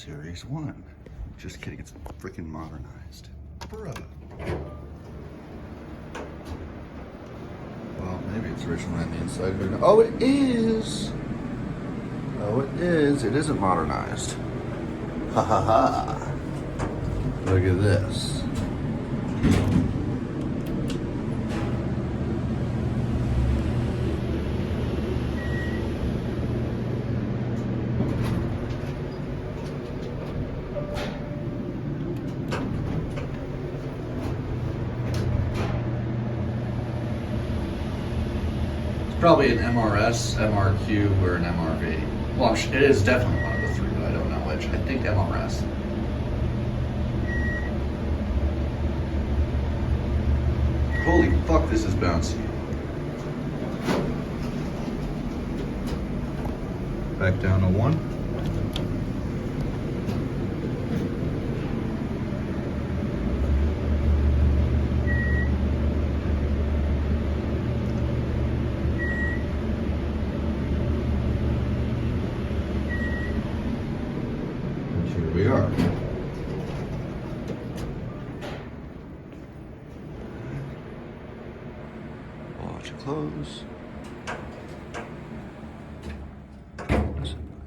Series 1. Just kidding, it's freaking modernized. Bruh. Well, maybe it's originally on the inside. But oh, it is! Oh, it is. It isn't modernized. Ha ha ha. Look at this. Probably an MRS, MRQ, or an MRV. Well, it is definitely one of the three, but I don't know which. I think MRS. Holy fuck, this is bouncy. Back down to 1. Here we are. Watch it close.